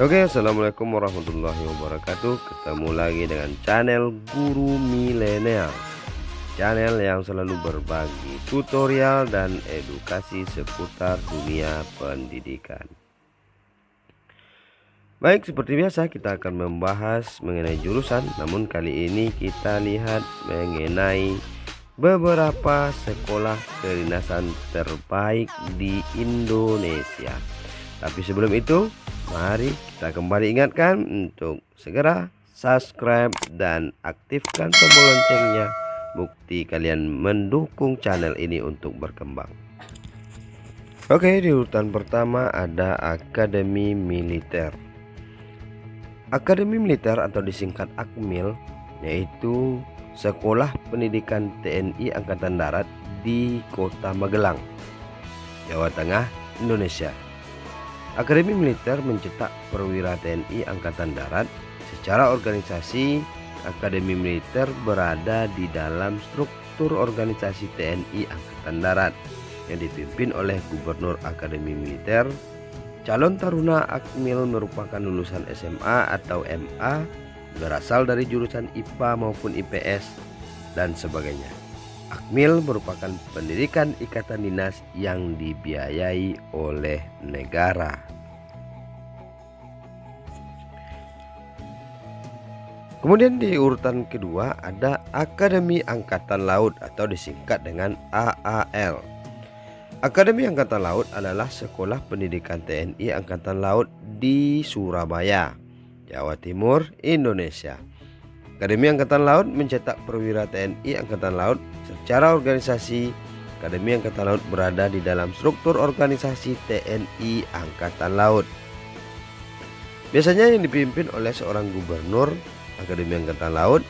Oke, assalamualaikum warahmatullahi wabarakatuh. Ketemu lagi dengan channel Guru Milenial, channel yang selalu berbagi tutorial dan edukasi seputar dunia pendidikan. Baik, seperti biasa kita akan membahas mengenai jurusan, namun kali ini kita lihat mengenai beberapa sekolah kedinasan terbaik di Indonesia. Tapi sebelum itu, mari kita kembali ingatkan untuk segera subscribe dan aktifkan tombol loncengnya. Bukti kalian mendukung channel ini untuk berkembang. Oke, di urutan pertama ada Akademi Militer. Akademi Militer atau disingkat Akmil yaitu sekolah pendidikan TNI Angkatan Darat di Kota Magelang, Jawa Tengah, Indonesia. Akademi Militer mencetak perwira TNI Angkatan Darat. Secara organisasi, Akademi Militer berada di dalam struktur organisasi TNI Angkatan Darat yang dipimpin oleh Gubernur Akademi Militer. Calon taruna Akmil merupakan lulusan SMA atau MA, berasal dari jurusan IPA maupun IPS, dan sebagainya. Akmil merupakan pendidikan ikatan dinas yang dibiayai oleh negara. Kemudian di urutan kedua ada Akademi Angkatan Laut atau disingkat dengan AAL. Akademi Angkatan Laut adalah sekolah pendidikan TNI Angkatan Laut di Surabaya, Jawa Timur, Indonesia. Akademi Angkatan Laut mencetak perwira TNI Angkatan Laut. Secara organisasi, Akademi Angkatan Laut berada di dalam struktur organisasi TNI Angkatan Laut. Biasanya yang dipimpin oleh seorang gubernur Akademi Angkatan Laut.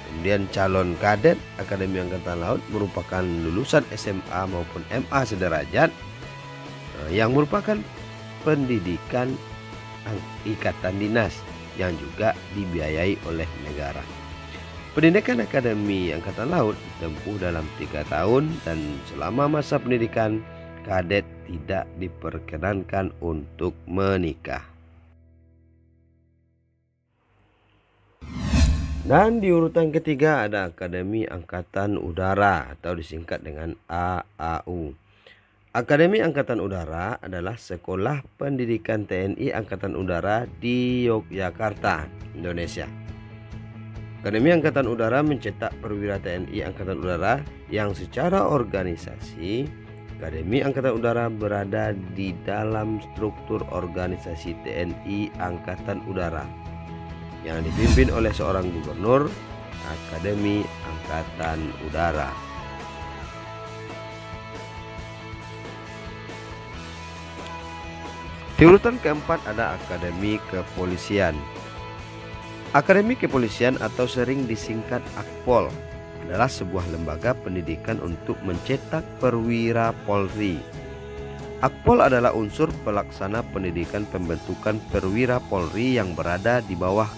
Kemudian calon kadet Akademi Angkatan Laut merupakan lulusan SMA maupun MA sederajat yang merupakan pendidikan ikatan dinas yang juga dibiayai oleh negara. Pendidikan Akademi Angkatan Laut ditempuh dalam 3 tahun dan selama masa pendidikan kadet tidak diperkenankan untuk menikah. Dan di urutan ketiga ada Akademi Angkatan Udara atau disingkat dengan AAU. Akademi Angkatan Udara adalah sekolah pendidikan TNI Angkatan Udara di Yogyakarta, Indonesia. Akademi Angkatan Udara mencetak perwira TNI Angkatan Udara yang secara organisasi Akademi Angkatan Udara berada di dalam struktur organisasi TNI Angkatan Udara yang dipimpin oleh seorang gubernur Akademi Angkatan Udara. Di urutan keempat ada Akademi Kepolisian. Akademi Kepolisian atau sering disingkat Akpol adalah sebuah lembaga pendidikan untuk mencetak perwira Polri. Akpol adalah unsur pelaksana pendidikan pembentukan perwira Polri yang berada di bawah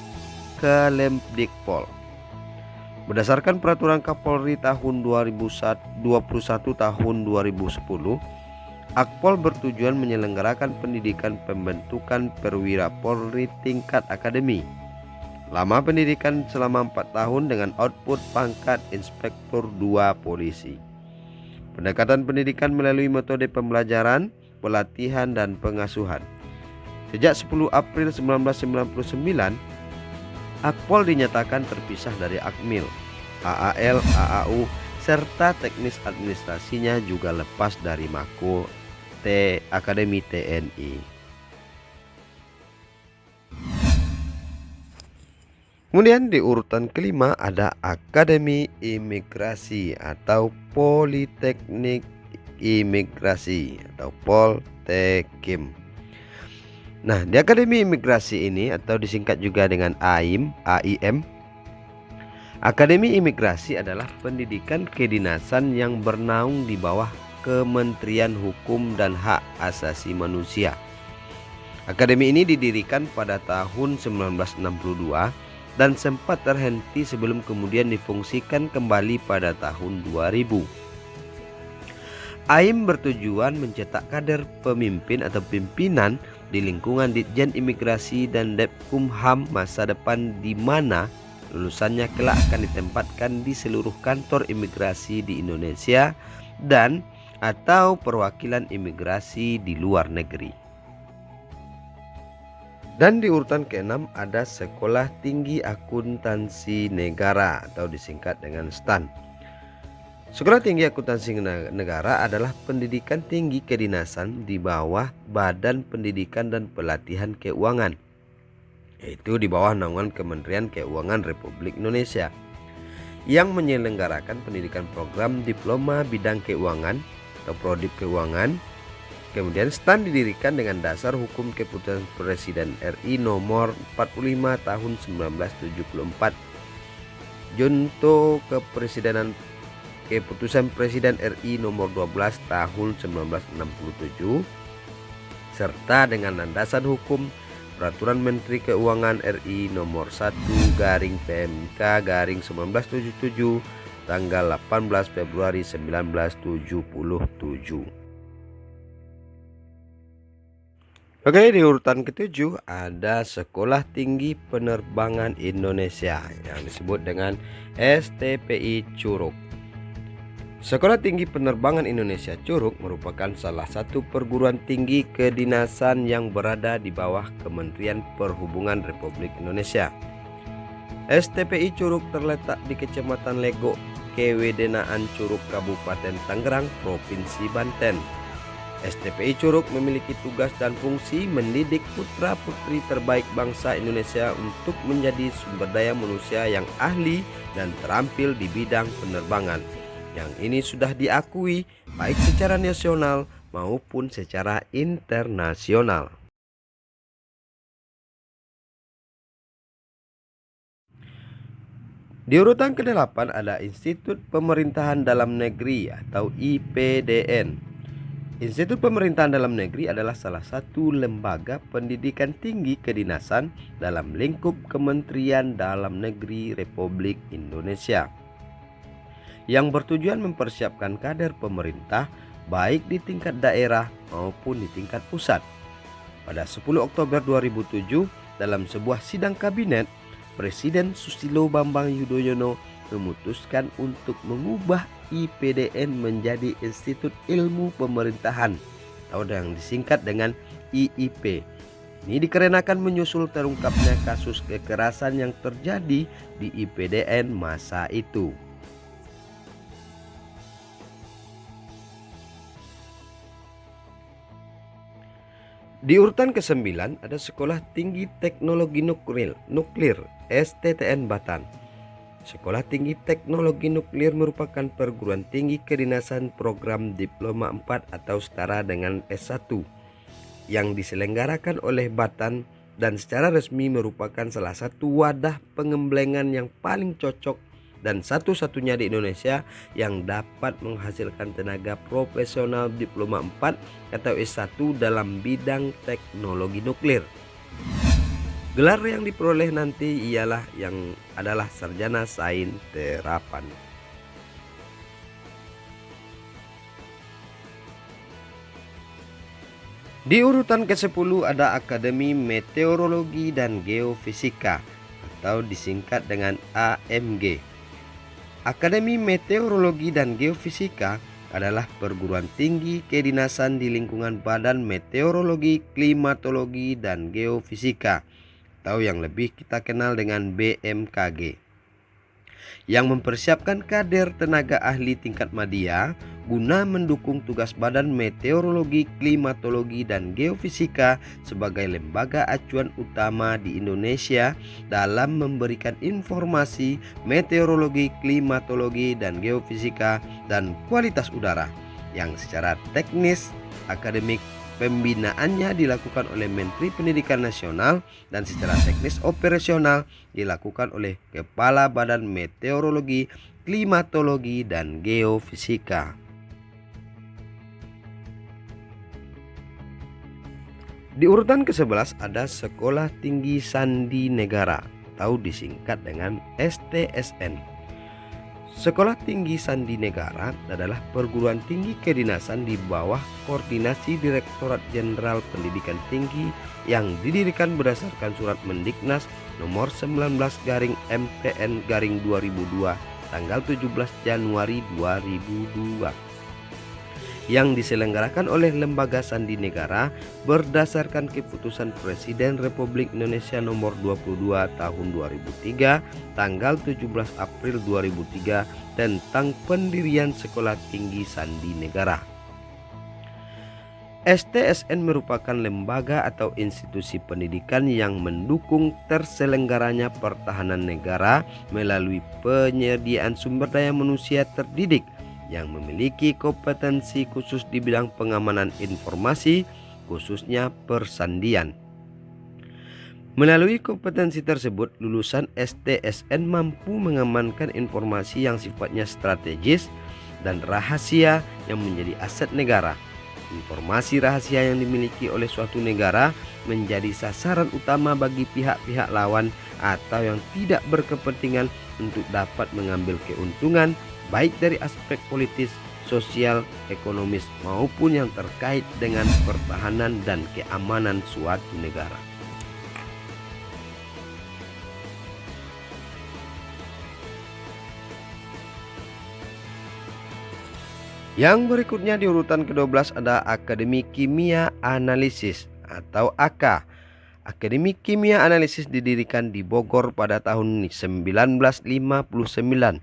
Kelemdikpol. Berdasarkan peraturan Kapolri tahun 2021 tahun 2010, Akpol bertujuan menyelenggarakan pendidikan pembentukan perwira Polri tingkat akademi. Lama pendidikan selama 4 tahun dengan output pangkat Inspektur 2 Polisi. Pendekatan pendidikan melalui metode pembelajaran, pelatihan, dan pengasuhan. Sejak 10 April 1999, Akpol dinyatakan terpisah dari Akmil, AAL, AAU, serta teknis administrasinya juga lepas dari Mako Akademi TNI. Kemudian di urutan kelima ada Akademi Imigrasi atau Politeknik Imigrasi atau Poltekim. Nah, di Akademi Imigrasi ini atau disingkat juga dengan AIM, Akademi Imigrasi adalah pendidikan kedinasan yang bernaung di bawah Kementerian Hukum dan Hak Asasi Manusia. Akademi ini didirikan pada tahun 1962 dan sempat terhenti sebelum kemudian difungsikan kembali pada tahun 2000. AIM bertujuan mencetak kader pemimpin atau pimpinan di lingkungan Ditjen Imigrasi dan Depkumham masa depan, di mana lulusannya kelak akan ditempatkan di seluruh kantor imigrasi di Indonesia dan atau perwakilan imigrasi di luar negeri. Dan di urutan ke-6 ada Sekolah Tinggi Akuntansi Negara atau disingkat dengan STAN. Sekolah Tinggi Akuntansi Negara adalah pendidikan tinggi kedinasan di bawah Badan Pendidikan dan Pelatihan Keuangan, yaitu di bawah naungan Kementerian Keuangan Republik Indonesia, yang menyelenggarakan pendidikan program diploma bidang keuangan atau prodip keuangan. Kemudian STAN didirikan dengan dasar hukum keputusan Presiden RI nomor 45 tahun 1974, junto Keputusan Presiden RI nomor 12 tahun 1967, serta dengan landasan hukum Peraturan Menteri Keuangan RI nomor 1/PMK/1977 tanggal 18 Februari 1977. Oke, di urutan ke-7 ada Sekolah Tinggi Penerbangan Indonesia yang disebut dengan STPI Curug. Sekolah Tinggi Penerbangan Indonesia Curug merupakan salah satu perguruan tinggi kedinasan yang berada di bawah Kementerian Perhubungan Republik Indonesia. STPI Curug terletak di Kecamatan Legok, Kewedenaan Curug, Kabupaten Tangerang, Provinsi Banten. STPI Curug memiliki tugas dan fungsi mendidik putra-putri terbaik bangsa Indonesia untuk menjadi sumber daya manusia yang ahli dan terampil di bidang penerbangan. Yang ini sudah diakui baik secara nasional maupun secara internasional. Di urutan ke-8 ada Institut Pemerintahan Dalam Negeri atau IPDN. Institut Pemerintahan Dalam Negeri adalah salah satu lembaga pendidikan tinggi kedinasan dalam lingkup Kementerian Dalam Negeri Republik Indonesia, yang bertujuan mempersiapkan kader pemerintah baik di tingkat daerah maupun di tingkat pusat. Pada 10 Oktober 2007, dalam sebuah sidang kabinet, Presiden Susilo Bambang Yudhoyono memutuskan untuk mengubah IPDN menjadi Institut Ilmu Pemerintahan atau yang disingkat dengan IIP. Ini dikarenakan menyusul terungkapnya kasus kekerasan yang terjadi di IPDN masa itu. Di urutan ke-9 ada Sekolah Tinggi Teknologi Nuklir STTN Batan. Sekolah Tinggi Teknologi Nuklir merupakan perguruan tinggi kedinasan program Diploma 4 atau setara dengan S1 yang diselenggarakan oleh Batan dan secara resmi merupakan salah satu wadah pengemblengan yang paling cocok dan satu-satunya di Indonesia yang dapat menghasilkan tenaga profesional Diploma 4 atau S1 dalam bidang teknologi nuklir. Gelar yang diperoleh nanti ialah yang adalah Sarjana Sains Terapan. Di urutan ke-10 ada Akademi Meteorologi dan Geofisika atau disingkat dengan AMG. Akademi Meteorologi dan Geofisika adalah perguruan tinggi kedinasan di lingkungan Badan Meteorologi, Klimatologi, dan Geofisika atau yang lebih kita kenal dengan BMKG, yang mempersiapkan kader tenaga ahli tingkat madya guna mendukung tugas Badan Meteorologi, Klimatologi, dan Geofisika sebagai lembaga acuan utama di Indonesia dalam memberikan informasi meteorologi, klimatologi, dan geofisika dan kualitas udara yang secara teknis akademik pembinaannya dilakukan oleh Menteri Pendidikan Nasional dan secara teknis operasional dilakukan oleh Kepala Badan Meteorologi, Klimatologi, dan Geofisika. Di urutan ke-11 ada Sekolah Tinggi Sandi Negara atau disingkat dengan STSN. Sekolah Tinggi Sandi Negara adalah perguruan tinggi kedinasan di bawah koordinasi Direktorat Jenderal Pendidikan Tinggi yang didirikan berdasarkan Surat Mendiknas nomor 19/MPN/2002 tanggal 17 Januari 2002 yang diselenggarakan oleh Lembaga Sandi Negara berdasarkan Keputusan Presiden Republik Indonesia nomor 22 tahun 2003 tanggal 17 April 2003 tentang pendirian Sekolah Tinggi Sandi Negara. STSN merupakan lembaga atau institusi pendidikan yang mendukung terselenggaranya pertahanan negara melalui penyediaan sumber daya manusia terdidik yang memiliki kompetensi khusus di bidang pengamanan informasi, khususnya persandian. Melalui kompetensi tersebut, lulusan STSN mampu mengamankan informasi yang sifatnya strategis dan rahasia yang menjadi aset negara. Informasi rahasia yang dimiliki oleh suatu negara menjadi sasaran utama bagi pihak-pihak lawan atau yang tidak berkepentingan untuk dapat mengambil keuntungan baik dari aspek politis, sosial, ekonomis maupun yang terkait dengan pertahanan dan keamanan suatu negara. Yang berikutnya di urutan ke-12 ada Akademi Kimia Analisis atau AK. Akademi Kimia Analisis didirikan di Bogor pada tahun 1959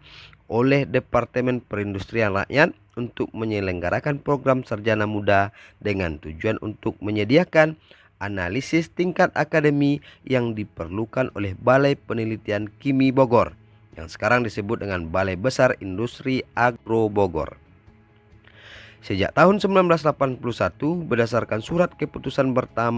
oleh Departemen Perindustrian Rakyat untuk menyelenggarakan program sarjana muda dengan tujuan untuk menyediakan analisis tingkat akademi yang diperlukan oleh Balai Penelitian Kimi Bogor yang sekarang disebut dengan Balai Besar Industri Agro Bogor. Sejak tahun 1981 berdasarkan surat keputusan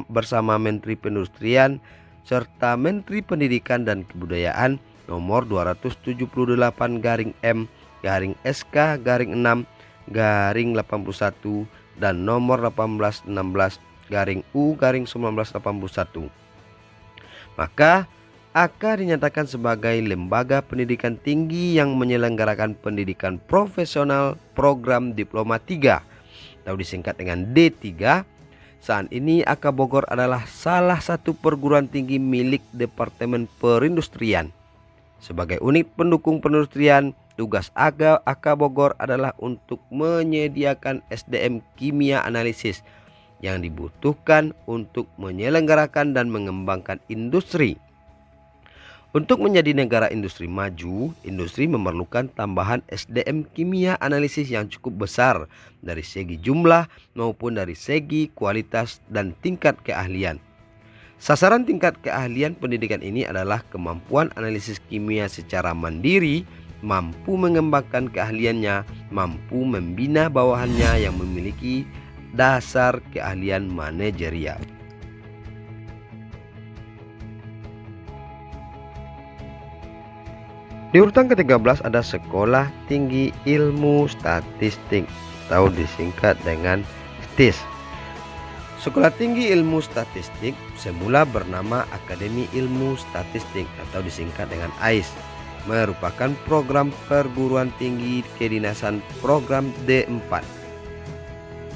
bersama Menteri Perindustrian serta Menteri Pendidikan dan Kebudayaan nomor 217/M/SK/6/81 dan nomor 1816/U/1981. Maka AK dinyatakan sebagai lembaga pendidikan tinggi yang menyelenggarakan pendidikan profesional program Diploma 3 atau disingkat dengan D3. Saat ini AK Bogor adalah salah satu perguruan tinggi milik Departemen Perindustrian. Sebagai unit pendukung perindustrian, tugas AK Bogor adalah untuk menyediakan SDM kimia analisis yang dibutuhkan untuk menyelenggarakan dan mengembangkan industri. Untuk menjadi negara industri maju, industri memerlukan tambahan SDM kimia analisis yang cukup besar dari segi jumlah maupun dari segi kualitas dan tingkat keahlian. Sasaran tingkat keahlian pendidikan ini adalah kemampuan analisis kimia secara mandiri, mampu mengembangkan keahliannya, mampu membina bawahannya yang memiliki dasar keahlian manajerial. Di urutan ke-13 ada Sekolah Tinggi Ilmu Statistik atau disingkat dengan STIS. Sekolah Tinggi Ilmu Statistik semula bernama Akademi Ilmu Statistik atau disingkat dengan AIS, merupakan program perguruan tinggi kedinasan program D4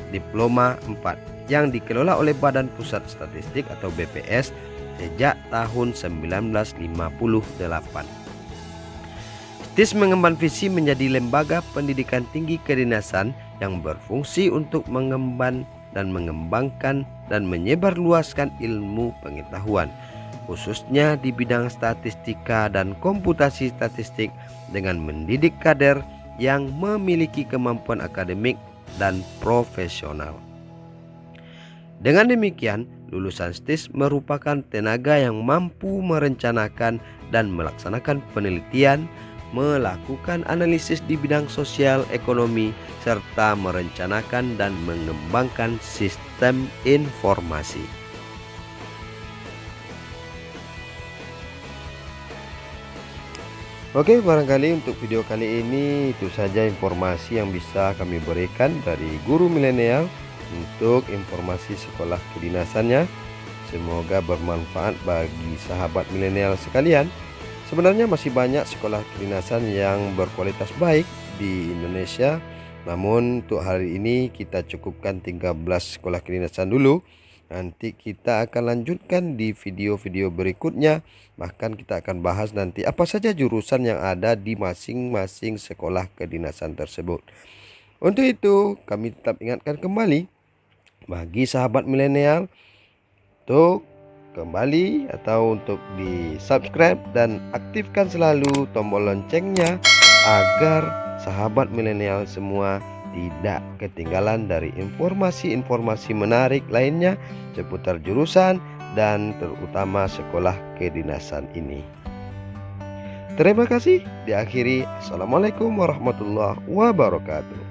Diploma 4 yang dikelola oleh Badan Pusat Statistik atau BPS sejak tahun 1958. STIS mengemban visi menjadi lembaga pendidikan tinggi kedinasan yang berfungsi untuk mengemban dan mengembangkan dan menyebarluaskan ilmu pengetahuan, khususnya di bidang statistika dan komputasi statistik dengan mendidik kader yang memiliki kemampuan akademik dan profesional. Dengan demikian, lulusan STIS merupakan tenaga yang mampu merencanakan dan melaksanakan penelitian, melakukan analisis di bidang sosial ekonomi, serta merencanakan dan mengembangkan sistem informasi. Oke, barangkali untuk video kali ini itu saja informasi yang bisa kami berikan dari guru milenial untuk informasi sekolah kedinasannya. Semoga bermanfaat bagi sahabat milenial sekalian. Sebenarnya masih banyak sekolah kedinasan yang berkualitas baik di Indonesia. Namun untuk hari ini kita cukupkan 13 sekolah kedinasan dulu. Nanti kita akan lanjutkan di video-video berikutnya. Bahkan kita akan bahas nanti apa saja jurusan yang ada di masing-masing sekolah kedinasan tersebut. Untuk itu kami tetap ingatkan kembali bagi sahabat milenial untuk kembali atau untuk di subscribe dan aktifkan selalu tombol loncengnya agar sahabat milenial semua tidak ketinggalan dari informasi-informasi menarik lainnya seputar jurusan dan terutama sekolah kedinasan ini. Terima kasih. Diakhiri, Assalamualaikum warahmatullahi wabarakatuh.